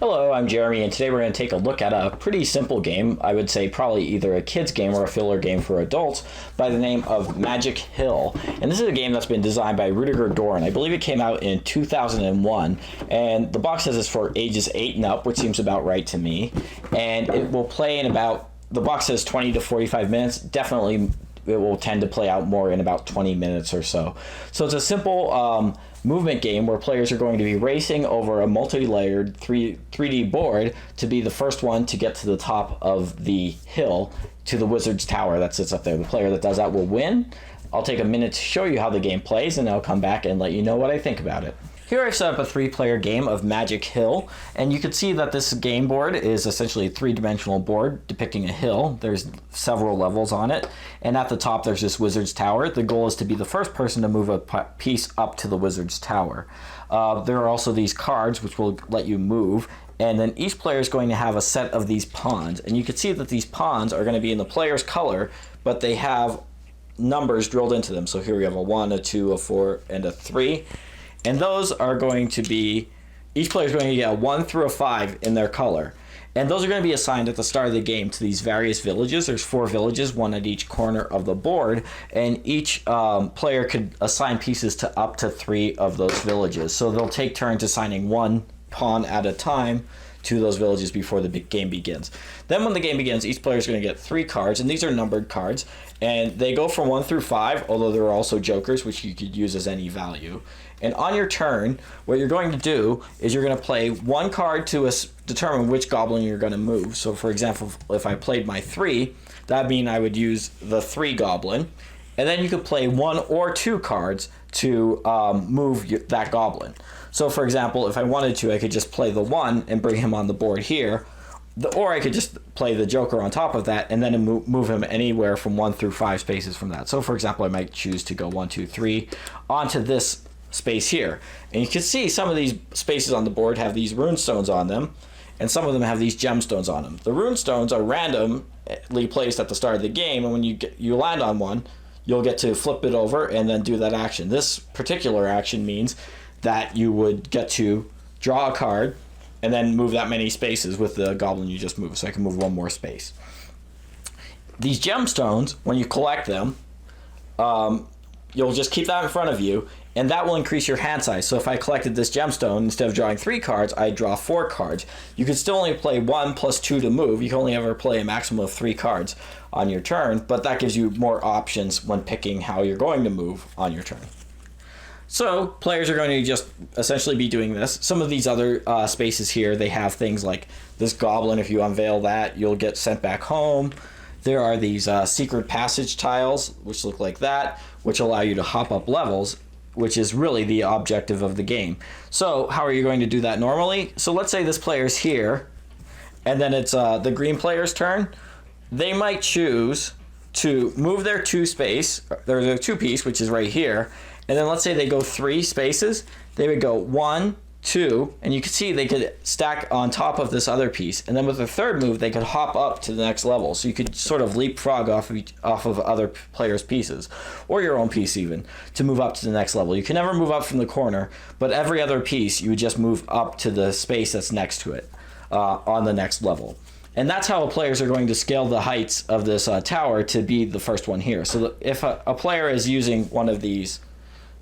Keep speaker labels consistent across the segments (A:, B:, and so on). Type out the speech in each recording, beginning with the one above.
A: Hello, I'm Jeremy, and today we're going to take a look at a pretty simple game. I would say probably either a kid's game or a filler game for adults by the name of Magic Hill. And this is a game that's been designed by Rüdiger Dorn. I believe it came out in 2001, and the box says it's for ages 8 and up, which seems about right to me. And it will play in about, the box says 20 to 45 minutes. Definitely it will tend to play out more in about 20 minutes or so. So it's a simple movement game where players are going to be racing over a multi-layered 3D board to be the first one to get to the top of the hill to the wizard's tower that sits up there. The player that does that will win. I'll take a minute to show you how the game plays, and I'll come back and let you know what I think about it. Here I've set up a 3-player game of Magic Hill, and you can see that this game board is essentially a 3-dimensional board depicting a hill. There's several levels on it, and at the top there's this wizard's tower. The goal is to be the first person to move a piece up to the wizard's tower. There are also these cards which will let you move, and then each player is going to have a set of these pawns, and you can see that these pawns are going to be in the player's color, but they have numbers drilled into them. So here we have a 1, a 2, a 4, and a 3. And those are going to be, each player is going to get a 1 through a 5 in their color. And those are going to be assigned at the start of the game to these various villages. There's 4 villages, 1 at each corner of the board. And each player could assign pieces to up to 3 of those villages. So they'll take turns assigning 1 pawn at a time to those villages before the game begins. Then when the game begins, each player is going to get 3 cards, and these are numbered cards, and they go from 1 through 5, although there are also jokers, which you could use as any value. And on your turn, what you're going to do is you're going to play 1 card to determine which goblin you're going to move. So for example, if I played my 3, that would mean I would use the 3 goblin, and then you could play 1 or 2 cards to move that goblin. So for example, if I wanted to, I could just play the 1 and bring him on the board here, or I could just play the joker on top of that and then move him anywhere from 1 through 5 spaces from that. So for example, I might choose to go 1, 2, 3 onto this space here. And you can see some of these spaces on the board have these rune stones on them, and some of them have these gemstones on them. The rune stones are randomly placed at the start of the game, and when you land on one, you'll get to flip it over and then do that action. This particular action means that you would get to draw a card and then move that many spaces with the goblin you just moved. So I can move 1 more space. These gemstones, when you collect them, you'll just keep that in front of you, and that will increase your hand size. So if I collected this gemstone, instead of drawing 3 cards, I draw 4 cards. You can still only play 1 plus 2 to move. You can only ever play a maximum of 3 cards on your turn, but that gives you more options when picking how you're going to move on your turn. So players are going to just essentially be doing this. Some of these other spaces here, they have things like this goblin. If you unveil that, you'll get sent back home. There are these secret passage tiles, which look like that, which allow you to hop up levels, which is really the objective of the game. So how are you going to do that normally? So let's say this player's here, and then it's the green player's turn. They might choose to move their 2 space, their 2 piece, which is right here, and then let's say they go 3 spaces. They would go 1, 2, and you can see they could stack on top of this other piece, and then with the 3rd move they could hop up to the next level. So you could sort of leapfrog off of other players' pieces, or your own piece even, to move up to the next level. You can never move up from the corner, but every other piece you would just move up to the space that's next to it on the next level. And that's how players are going to scale the heights of this tower to be the first one here. So if a player is using one of these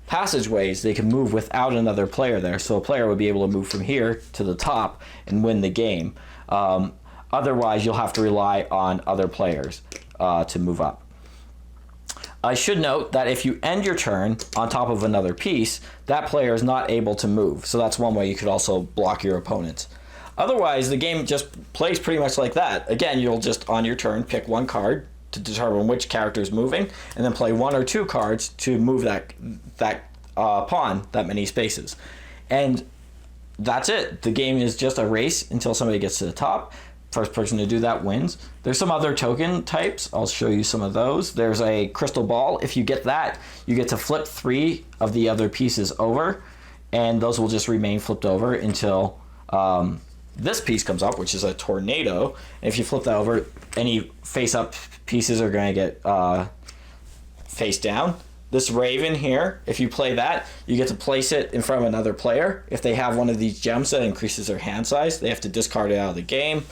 A: passageways, they can move without another player there. So a player would be able to move from here to the top and win the game. Otherwise, you'll have to rely on other players to move up. I should note that if you end your turn on top of another piece, that player is not able to move. So that's one way you could also block your opponents. Otherwise, the game just plays pretty much like that. Again, you'll just, on your turn, pick 1 card to determine which character is moving, and then play 1 or 2 cards to move that pawn that many spaces. And that's it. The game is just a race until somebody gets to the top. First person to do that wins. There's some other token types. I'll show you some of those. There's a crystal ball. If you get that, you get to flip 3 of the other pieces over, and those will just remain flipped over until this piece comes up, which is a tornado. And if you flip that over, any face-up pieces are going to get face down. this raven here, if you play that, you get to place it in front of another player. If they have one of these gems that increases their hand size, they have to discard it out of the game.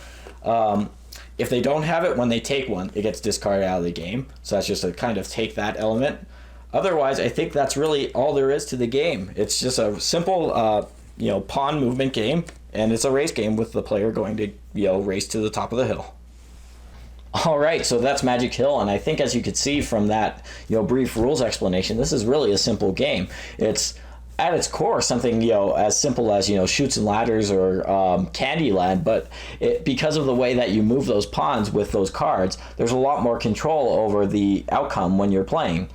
A: If they don't have it, when they take one, it gets discarded out of the game. So that's just a kind of take that element. Otherwise, I think that's really all there is to the game. It's just a simple, pawn movement game, and it's a race game with the player going to, race to the top of the hill. All right, so that's Magic Hill, and I think as you could see from that, brief rules explanation, this is really a simple game. It's at its core something as simple as Chutes and Ladders or Candyland, but because of the way that you move those pawns with those cards, there's a lot more control over the outcome when you're playing.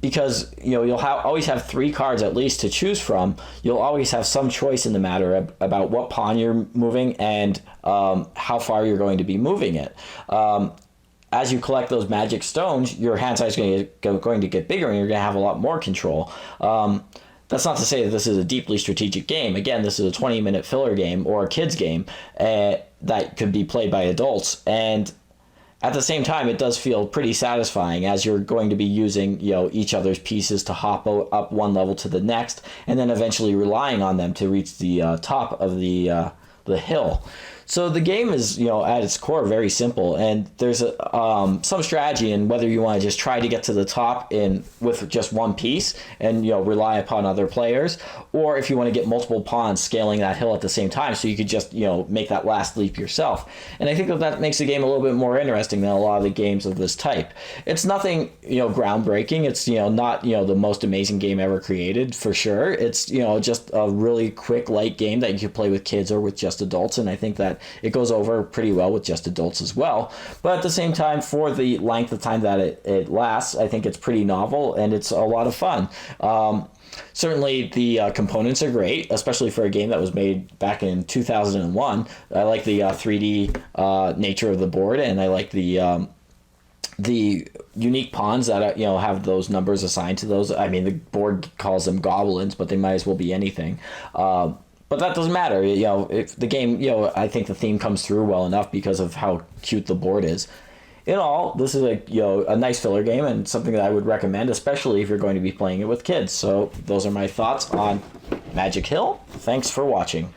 A: Because you'll always have 3 cards at least to choose from. You'll always have some choice in the matter about what pawn you're moving and how far you're going to be moving it. As you collect those magic stones, your hand size is going to get bigger, and you're going to have a lot more control. That's not to say that this is a deeply strategic game. Again, this is a 20-minute filler game or a kid's game that could be played by adults. And at the same time, it does feel pretty satisfying as you're going to be using, each other's pieces to hop up one level to the next, and then eventually relying on them to reach the top of the hill. So the game is, at its core, very simple, and there's some strategy in whether you want to just try to get to the top with just one piece and rely upon other players, or if you want to get multiple pawns scaling that hill at the same time, so you could just make that last leap yourself. And I think that makes the game a little bit more interesting than a lot of the games of this type. It's nothing groundbreaking. It's not the most amazing game ever created, for sure. It's just a really quick, light game that you can play with kids or with just adults, and I think that it goes over pretty well with just adults as well. But at the same time, for the length of time that it lasts, I think it's pretty novel and it's a lot of fun. Certainly the components are great, especially for a game that was made back in 2001. I like the 3D nature of the board, and I like the unique pawns that have those numbers assigned to those. I mean, the board calls them goblins, but they might as well be anything. But that doesn't matter. If the game, I think the theme comes through well enough because of how cute the board is. In all, this is a nice filler game and something that I would recommend, especially if you're going to be playing it with kids. So those are my thoughts on Magic Hill. Thanks for watching.